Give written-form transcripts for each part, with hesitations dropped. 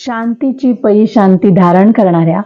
शांतीची पै शांती धारण करणाऱ्या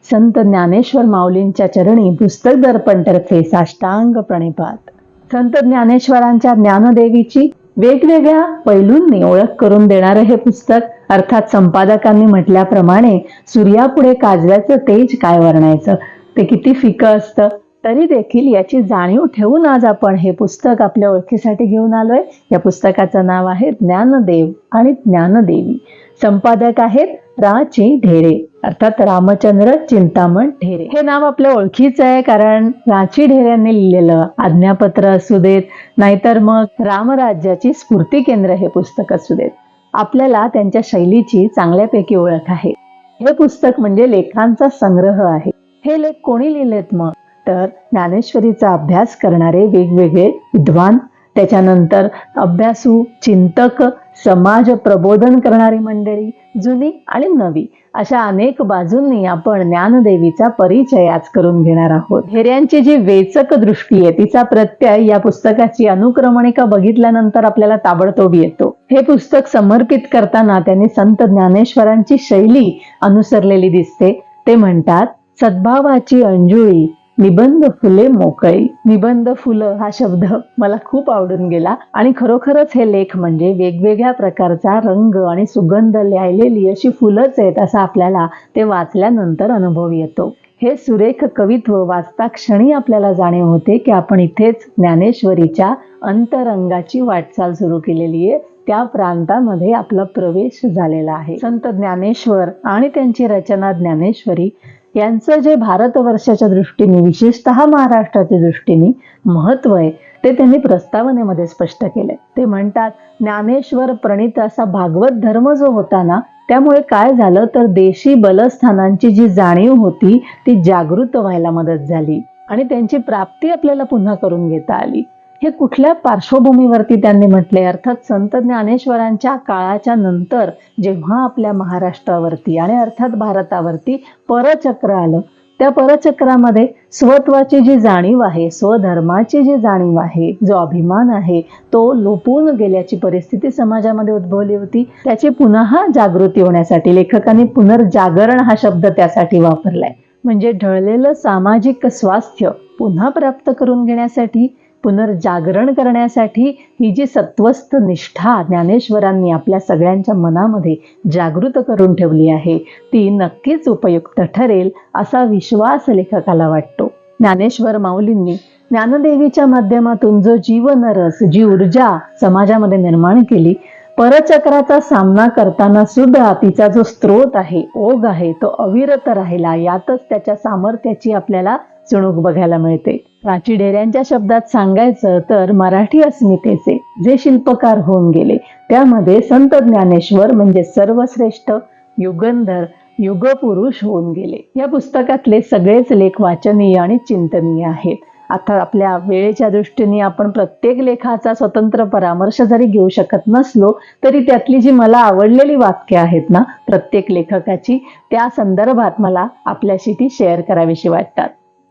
संत ज्ञानेश्वर माऊलींच्या चरणी पुस्तक दर्पणतर्फे साष्टांग प्रणिपात. संत ज्ञानेश्वरांच्या ज्ञानदेवीची वेगवेगळ्या पैलूंनी ओळख करून देणारं हे पुस्तक, अर्थात संपादकांनी म्हटल्याप्रमाणे सूर्यापुढे काजव्याचं तेज काय वर्णायचं, ते किती फिकं असतं, तरी देखील याची जाणीव ठेवून आज आपण हे पुस्तक आपल्या ओळखीसाठी घेऊन आलोय. या पुस्तकाचं नाव आहे ज्ञानदेव आणि ज्ञानदेवी. संपादक आहेत रा.चि. ढेरे, अर्थात रामचंद्र चिंतामण ढेरे. हे नाव आपल्या ओळखीचं आहे, कारण रा.चि. ढेरे यांनी लिहिलेलं आज्ञापत्र असू देत, नाहीतर मग रामराज्याची स्फूर्ती केंद्र हे पुस्तक असू देत, आपल्याला त्यांच्या शैलीची चांगल्यापैकी ओळख आहे. हे पुस्तक म्हणजे लेखांचा संग्रह आहे. हे लेख कोणी लिहिलेत मग तर ज्ञानेश्वरीचा अभ्यास करणारे वेगवेगळे विद्वान, त्याच्यानंतर अभ्यासू, चिंतक, समाज प्रबोधन करणारी मंडळी, जुनी आणि नवी, अशा अनेक बाजूंनी आपण ज्ञानदेवीचा परिचय आज करून घेणार आहोत. ढेऱ्यांची जी वेचक दृष्टी आहे तिचा प्रत्यय या पुस्तकाची अनुक्रमणिका बघितल्यानंतर आपल्याला ताबडतोब येतो. हे पुस्तक समर्पित करताना त्यांनी संत ज्ञानेश्वरांची शैली अनुसरलेली दिसते. ते म्हणतात, सद्भावाची अंजुळी निबंध फुले मोकळी. निबंध फुलं हा शब्द मला खूप आवडून गेला आणि खरोखरच हे लेख म्हणजे वेगवेगळ्या प्रकारचा रंग आणि सुगंध लिहिलेली अशी फुलंच आहेत, असा आपल्याला ते वाचल्यानंतर अनुभव येतो. हे सुरेख कवित्व वाचता क्षणी आपल्याला जाणीव होते की आपण इथेच ज्ञानेश्वरीच्या अंतरंगाची वाटचाल सुरू केलेली आहे, त्या प्रांतामध्ये आपला प्रवेश झालेला आहे. संत ज्ञानेश्वर आणि त्यांची रचना ज्ञानेश्वरी यांचं जे भारतवर्षाच्या दृष्टीने, विशेषतः महाराष्ट्राच्या दृष्टीने महत्व आहे, ते त्यांनी प्रस्तावनेमध्ये स्पष्ट केले. ते म्हणतात, ज्ञानेश्वर प्रणीत असा भागवत धर्म जो होता ना, त्यामुळे काय झालं तर देशी बलस्थानांची जी जाणीव होती ती जागृत व्हायला मदत झाली आणि त्यांची प्राप्ती आपल्याला पुन्हा करून घेता आली. हे कुठल्या पार्श्वभूमीवरती त्यांनी म्हटले, अर्थात संत ज्ञानेश्वरांच्या काळाच्या नंतर जेव्हा आपल्या महाराष्ट्रावरती आणि अर्थात भारतावरती परचक्र आलं, त्या परचक्रामध्ये स्वत्वाची जी जाणीव आहे, स्वधर्माची जी जाणीव आहे, जो अभिमान आहे, तो लोपून गेल्याची परिस्थिती समाजामध्ये उद्भवली होती. त्याची पुन्हा जागृती होण्यासाठी लेखकांनी पुनर्जागरण हा शब्द त्यासाठी वापरलाय. म्हणजे ढळलेलं सामाजिक स्वास्थ्य पुन्हा प्राप्त करून घेण्यासाठी, पुनर्जागरण करण्यासाठी ही जी सत्वस्थ निष्ठा ज्ञानेश्वरांनी आपल्या सगळ्यांच्या मनामध्ये जागृत करून ठेवली आहे, ती नक्कीच उपयुक्त ठरेल असा विश्वास लेखकाला वाटतो. ज्ञानेश्वर माऊलींनी ज्ञानदेवीच्या माध्यमातून जो जीवनरस, जी ऊर्जा समाजामध्ये निर्माण केली, परचक्राचा सामना करताना सुद्धा तिचा जो स्रोत आहे, ओघ आहे, तो अविरत राहिला. यातच त्याच्या सामर्थ्याची आपल्याला चुणूक बघायला मिळते. रा.चि. ढेऱ्यांच्या शब्दात सांगायचं तर मराठी अस्मितेचे जे शिल्पकार होऊन गेले, त्यामध्ये संत ज्ञानेश्वर म्हणजे सर्वश्रेष्ठ युगंधर, युगपुरुष होऊन गेले. या पुस्तकातले सगळेच लेख वाचनीय आणि चिंतनीय आहेत. आता आपल्या वेळेच्या दृष्टीने आपण प्रत्येक लेखाचा स्वतंत्र परामर्श जरी घेऊ शकत नसलो, तरी त्यातली जी मला आवडलेली वाक्य आहेत ना प्रत्येक लेखकाची, त्या संदर्भात मला आपल्याशी ती शेअर करावीशी वाटतात.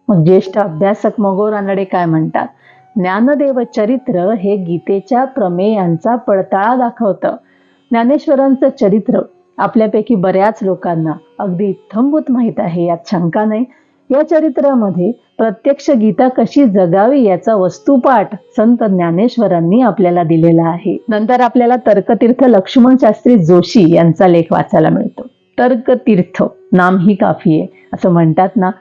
मग ज्येष्ठ अभ्यासक मगो रानडे काय म्हणतात, ज्ञानदेव चरित्र हे गीतेच्या प्रमेयांचा पडताळा दाखवतं. ज्ञानेश्वरांचं चरित्र आपल्यापैकी बऱ्याच लोकांना अगदी इत्थंभूत माहीत आहे, यात शंका नाही. या चरित्रामध्ये प्रत्यक्ष गीता कशी जगावी याचा वस्तुपाठ संत ज्ञानेश्वरांनी आपल्याला दिलेला आहे. नंतर आपल्याला तर्कतीर्थ लक्ष्मण शास्त्री जोशी यांचा लेख वाचायला मिळतो. तर्कतीर्थ नाम ही काफी आहे असं म्हणतात ना.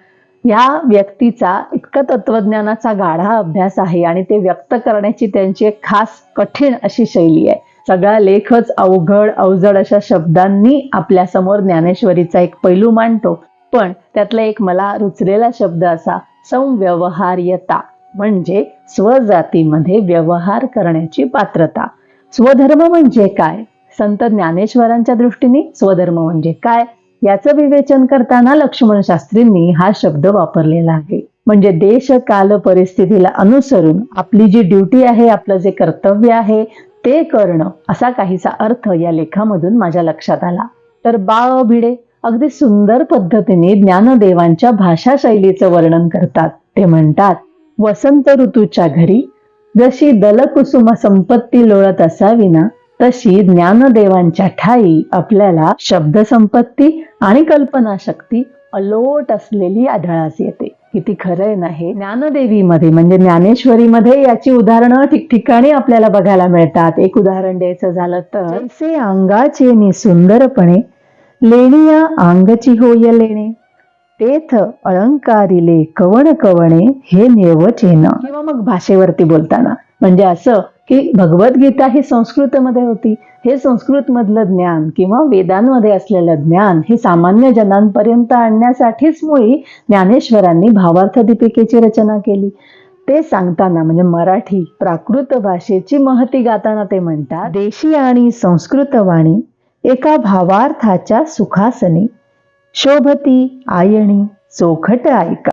या व्यक्तीचा इतका तत्वज्ञानाचा गाढा अभ्यास आहे आणि ते व्यक्त करण्याची त्यांची एक खास कठीण अशी शैली आहे. सगळा लेखच अवघड अवजड अशा शब्दांनी आपल्या समोर ज्ञानेश्वरीचा एक पैलू मांडतो. पण त्यातला एक मला रुचलेला शब्द असा संव्यवहार्यता, म्हणजे स्वजातीमध्ये व्यवहार करण्याची पात्रता. स्वधर्म म्हणजे काय, संत ज्ञानेश्वरांच्या दृष्टीने स्वधर्म म्हणजे काय, याचं विवेचन करताना लक्ष्मण शास्त्रींनी हा शब्द वापरलेला आहे. म्हणजे देश काल परिस्थितीला अनुसरून आपली जी ड्युटी आहे, आपलं जे कर्तव्य आहे ते करणं, असा काहीसा अर्थ या लेखामधून माझ्या लक्षात आला. तर बा भिडे अगदी सुंदर पद्धतीने ज्ञानदेवांच्या भाषा शैलीचं वर्णन करतात. ते म्हणतात, वसंत ऋतूच्या घरी जशी दलकुसुम संपत्ती लोळत असावी ना, तशी ज्ञानदेवांच्या ठाई आपल्याला शब्दसंपत्ती आणि कल्पनाशक्ती अलोट असलेली आढळास येते. किती खरंय ना हे. ज्ञानदेवीमध्ये म्हणजे ज्ञानेश्वरीमध्ये याची उदाहरणं ठिकठिकाणी आपल्याला बघायला मिळतात. एक उदाहरण द्यायचं झालं तर, जैसे अंगाचे नि सुंदरपणे लेणिया अंगची होय लेणे, तेथ अलंकारिले कवण कवणे हे निर्वचेन. किंवा मग भाषेवरती बोलताना म्हणजे असं की भगवद्गीता ही संस्कृतमध्ये होती. हे संस्कृत मधलं ज्ञान किंवा वेदांमध्ये असलेलं ज्ञान हे सामान्य जनांपर्यंत आणण्यासाठीच मुळी ज्ञानेश्वरांनी भावार्थ दीपिकेची रचना केली. ते सांगताना म्हणजे मराठी प्राकृत भाषेची महती गाताना ते म्हणतात, देशी आणि संस्कृत वाणी एका भावार्थाच्या सुखासनी शोभती आयणी चोखट ऐका.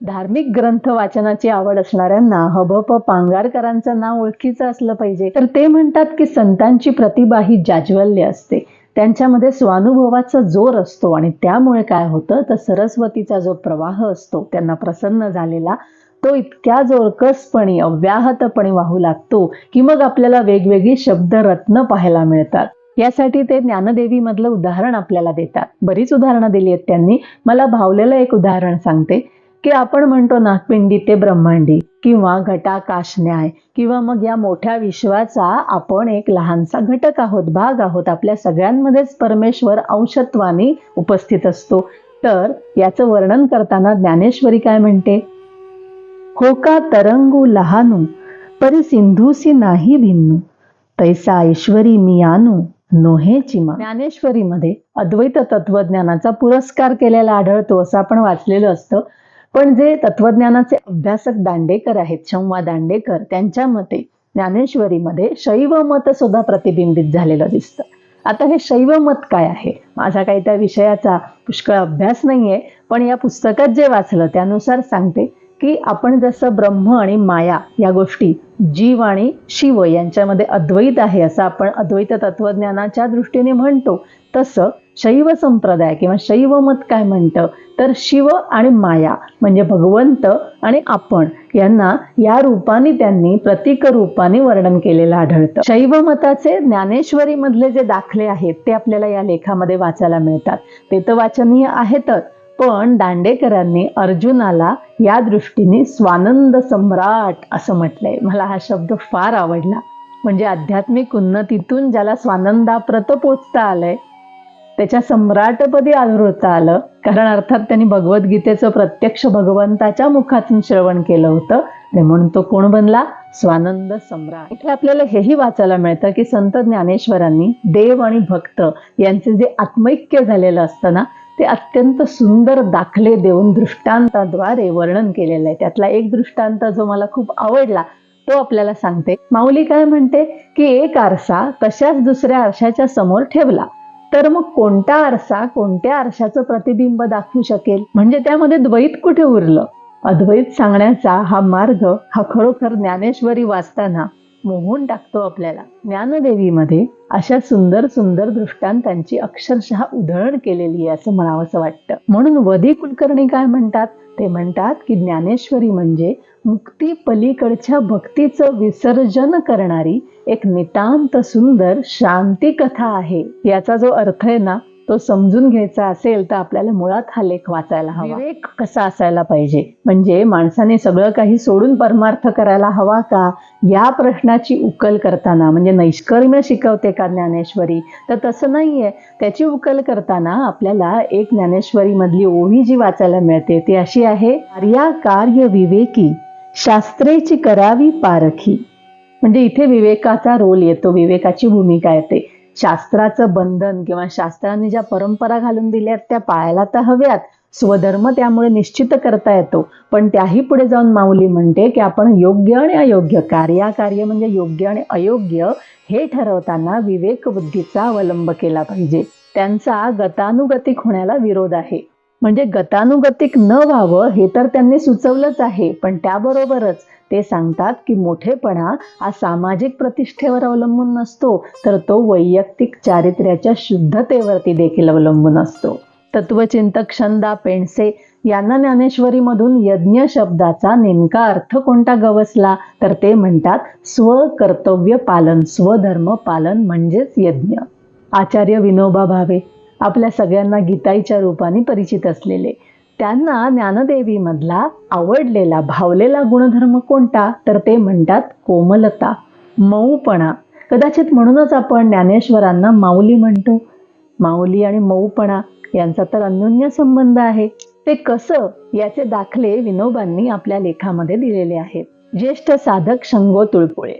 धार्मिक ग्रंथ वाचनाची आवड असणाऱ्यांना हबप पांगारकरांचं नाव ओळखीचं असलं पाहिजे. तर ते म्हणतात की संतांची प्रतिभा ही जाज्वल्य असते, त्यांच्यामध्ये स्वानुभवाचा जोर असतो आणि त्यामुळे काय होतं तर सरस्वतीचा जो प्रवाह असतो त्यांना प्रसन्न झालेला तो इतक्या जोरकसपणे अव्याहतपणे वाहू लागतो की मग आपल्याला वेगवेगळी शब्दरत्न पाहायला मिळतात. यासाठी ते ज्ञानदेवी मधलं उदाहरण आपल्याला देतात. बरीच उदाहरणं दिली आहेत त्यांनी. मला भावलेलं एक उदाहरण सांगते की आपण म्हणतो नागपिंडी ते ब्रह्मांडी किंवा घटाकाश न्याय किंवा मग या मोठ्या विश्वाचा आपण एक लहानसा घटक आहोत, भाग आहोत. आपल्या सगळ्यांमध्येच परमेश्वर अंशत्वाने उपस्थित असतो. तर याचं वर्णन करताना ज्ञानेश्वरी काय म्हणते, होका तरंगू लहानू परी सिंधूसी नाही भिन्नू, तैसा ईश्वरी मी आणू नोहे चिमा. ज्ञानेश्वरीमध्ये अद्वैत तत्वज्ञानाचा पुरस्कार केलेला आढळतो असं आपण वाचलेलं असतं. पण जे तत्वज्ञानाचे अभ्यासक दांडेकर आहेत, शंवा दांडेकर, त्यांच्या मते ज्ञानेश्वरीमध्ये शैव मत सुद्धा प्रतिबिंबित झालेलं दिसतं. आता हे शैव मत काय आहे, माझा काही त्या विषयाचा पुष्कळ अभ्यास नाहीये, पण या पुस्तकात जे वाचलं त्यानुसार सांगते की आपण जसं ब्रह्म आणि माया या गोष्टी, जीव आणि शिव यांच्यामध्ये अद्वैत आहे असं आपण अद्वैत तत्वज्ञानाच्या दृष्टीने म्हणतो, तसं शैव संप्रदाय किंवा शैव मत काय म्हणतं तर शिव आणि माया म्हणजे भगवंत आणि आपण यांना या रूपाने त्यांनी प्रतीक रूपाने वर्णन केलेलं आढळतं. शैव मताचे ज्ञानेश्वरी मधले जे दाखले आहेत ते आपल्याला या लेखामध्ये वाचायला मिळतात. ते तर वाचनीय आहेतच, पण दांडेकरांनी अर्जुनाला या दृष्टीने स्वानंद सम्राट असं म्हटलंय. मला हा शब्द फार आवडला. म्हणजे आध्यात्मिक उन्नतीतून ज्याला स्वानंदाप्रत पोचता आलंय त्याच्या सम्राटपदी आढळता आलं, कारण अर्थात त्यांनी भगवद्गीतेचं प्रत्यक्ष भगवंताच्या मुखातून श्रवण केलं होतं आणि म्हणून तो कोण बनला, स्वानंद सम्राट. इथे आपल्याला हेही वाचायला मिळतं की संत ज्ञानेश्वरांनी देव आणि भक्त यांचे जे आत्मैक्य झालेलं असतं ना ते अत्यंत सुंदर दाखले देऊन दृष्टांताद्वारे वर्णन केलेलं आहे. त्यातला एक दृष्टांत जो मला खूप आवडला तो आपल्याला सांगते. माऊली काय म्हणते की एक आरसा तशाच दुसऱ्या आरशाच्या समोर ठेवला तर मग कोणता आरसा कोणत्या आरशाचं प्रतिबिंब दाखवू शकेल, म्हणजे त्यामध्ये द्वैत कुठे उरलं. अद्वैत सांगण्याचा हा मार्ग हा खरोखर ज्ञानेश्वरी वाचताना मोहून टाकतो आपल्याला. ज्ञानदेवीमध्ये अशा सुंदर सुंदर दृष्टांतांची अक्षरशः उधळण केलेली आहे असं म्हणावंसं वाटतं. म्हणून वदी कुलकर्णी काय म्हणतात, ते म्हणतात की ज्ञानेश्वरी म्हणजे मुक्ती पलीकडच्या भक्तीचं विसर्जन करणारी एक नितांत सुंदर शांती कथा आहे. याचा जो अर्थ आहे ना तो समजून घ्यायचा असेल तर आपल्याला मुळात हा लेख वाचायला हवा. विवेक कसा असायला पाहिजे, म्हणजे माणसाने सगळं काही सोडून परमार्थ करायला हवा का, या प्रश्नाची उकल करताना म्हणजे नैष्कर्म्य शिकवते का ज्ञानेश्वरी, तर तसं नाहीये. त्याची उकल करताना आपल्याला एक ज्ञानेश्वरी मधली ओवी जी वाचायला मिळते ती अशी आहे, कार्या कार्य विवेकी शास्त्रेची करावी पारखी. म्हणजे इथे विवेकाचा रोल येतो, विवेकाची भूमिका येते. शास्त्राचं बंधन किंवा शास्त्राने ज्या परंपरा घालून दिल्यात त्या पाळायला तर हव्यात, स्वधर्म त्यामुळे निश्चित करता येतो, पण त्याही पुढे जाऊन माऊली म्हणते की आपण योग्य आणि अयोग्य, कार्य म्हणजे योग्य आणि अयोग्य हे ठरवताना विवेक बुद्धीचा अवलंब केला पाहिजे. त्यांचा गतानुगतिक होण्याला विरोध आहे. म्हणजे गतानुगतिक न व्हावं हे तर त्यांनी सुचवलंच आहे, पण त्याबरोबरच ते सांगतात की मोठेपणा हा सामाजिक प्रतिष्ठेवर अवलंबून नसतो, तर तो वैयक्तिक चारित्र्याच्या शुद्धतेवरती देखील अवलंबून असतो. तत्वचिंतक शंदा पेंडसे यांना ज्ञानेश्वरीमधून यज्ञ शब्दाचा नेमका अर्थ कोणता गवसला तर ते म्हणतात स्वकर्तव्य पालन, स्वधर्म पालन म्हणजेच यज्ञ. आचार्य विनोबा भावे आपल्या सगळ्यांना गीताईच्या रूपाने परिचित असलेले, त्यांना ज्ञानदेवीमधला आवडलेला भावलेला गुणधर्म कोणता तर ते म्हणतात कोमलता, मऊपणा. कदाचित म्हणूनच आपण ज्ञानेश्वरांना माऊली म्हणतो. माऊली आणि मऊपणा यांचा तर अन्योन्य संबंध आहे. ते कसं याचे दाखले विनोबांनी आपल्या लेखामध्ये दिलेले आहेत. ज्येष्ठ साधक शंगो तुळपुळे.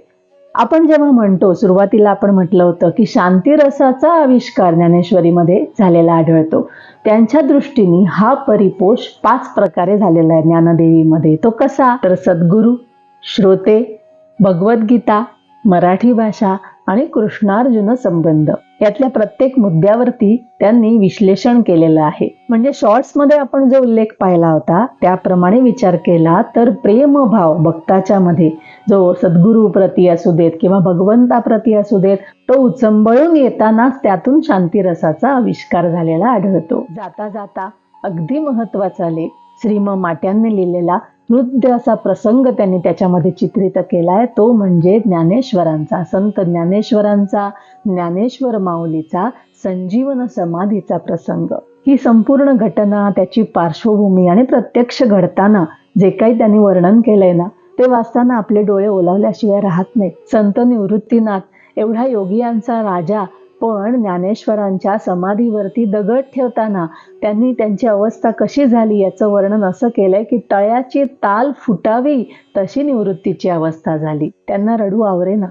आपण जेव्हा म्हणतो, सुरुवातीला आपण म्हटलं होतं की शांतिरसाचा आविष्कार ज्ञानेश्वरीमध्ये झालेला आढळतो. त्यांच्या दृष्टीने हा परिपोष 5 प्रकारे झालेला आहे ज्ञानदेवीमध्ये. तो कसा तर सद्गुरू, श्रोते, भगवद्गीता, मराठी भाषा आणि कृष्णार्जुन संबंध यातल्या प्रत्येक मुद्द्यावरती त्यांनी विश्लेषण केलेलं आहे. म्हणजे शॉर्ट्समध्ये आपण जो उल्लेख पाहिला होता त्याप्रमाणे विचार केला तर प्रेमभाव भक्ताच्या मध्ये जो सद्गुरू प्रती असू देत किंवा भगवंताप्रती असू देत, तो उचंबळून येतानाच त्यातून शांतिरसाचा आविष्कार झालेला आढळतो. जाता जाता अगदी महत्वाचा लेख श्रीम माट्यांनी लिहिलेला हृदय असा प्रसंग त्यांनी त्याच्यामध्ये चित्रित केलाय. तो म्हणजे ज्ञानेश्वरांचा, संत ज्ञानेश्वरांचा, ज्ञानेश्वर माऊलीचा संजीवन समाधीचा प्रसंग. ही संपूर्ण घटना, त्याची पार्श्वभूमी आणि प्रत्यक्ष घडताना जे काही त्यांनी वर्णन केलंय ना, ते वाचताना आपले डोळे ओलावल्याशिवाय राहत नाहीत. संत निवृत्तीनाथ एवढा योगियांचा राजा पण ज्ञानेश्वरांच्या समाधीवरती दगड ठेवताना त्यांनी त्यांची अवस्था कशी झाली याचं वर्णन असं केलंय की तळ्याची ताल फुटावी तशी निवृत्तीची अवस्था झाली. त्यांना रडू आवरेना.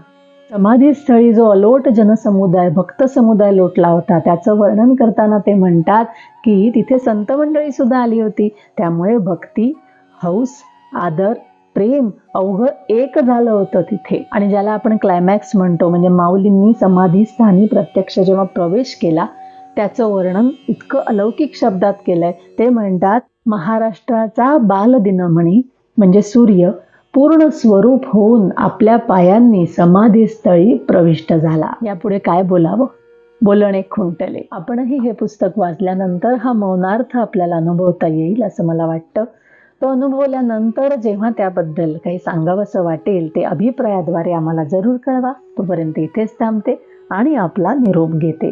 समाधीस्थळी जो अलोट जनसमुदाय, भक्त समुदाय लोटला होता त्याचं वर्णन करताना ते म्हणतात की तिथे संत मंडळी सुद्धा आली होती. त्यामुळे भक्ती, हौस, आदर, प्रेम अवघं एक झालं होतं तिथे. आणि ज्याला आपण क्लायमॅक्स म्हणतो, म्हणजे माऊलींनी समाधी स्थानी प्रत्यक्ष जेव्हा प्रवेश केला त्याचं वर्णन इतकं अलौकिक शब्दात केलंय. ते म्हणतात महाराष्ट्राचा बालदिनमणी म्हणजे सूर्य पूर्ण स्वरूप होऊन आपल्या पायांनी समाधीस्थळी प्रविष्ट झाला. यापुढे काय बोलावं, बोलणे खुंटले. आपणही हे पुस्तक वाचल्यानंतर हा मौनार्थ आपल्याला अनुभवता येईल असं मला वाटतं. तो अनुभवल्यानंतर जेव्हा त्याबद्दल काही सांगावंसं वाटेल ते अभिप्रायाद्वारे आम्हाला जरूर कळवा. तोपर्यंत इथेच थांबते आणि आपला निरोप घेते.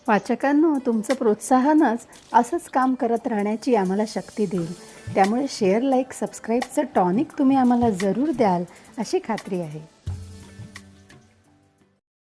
वाचकांनो, तुमचं प्रोत्साहनच असंच काम करत राहण्याची आम्हाला शक्ती देईल. त्यामुळे शेअर, लाईक, सबस्क्राईबचं टॉनिक तुम्ही आम्हाला जरूर द्याल अशी खात्री आहे.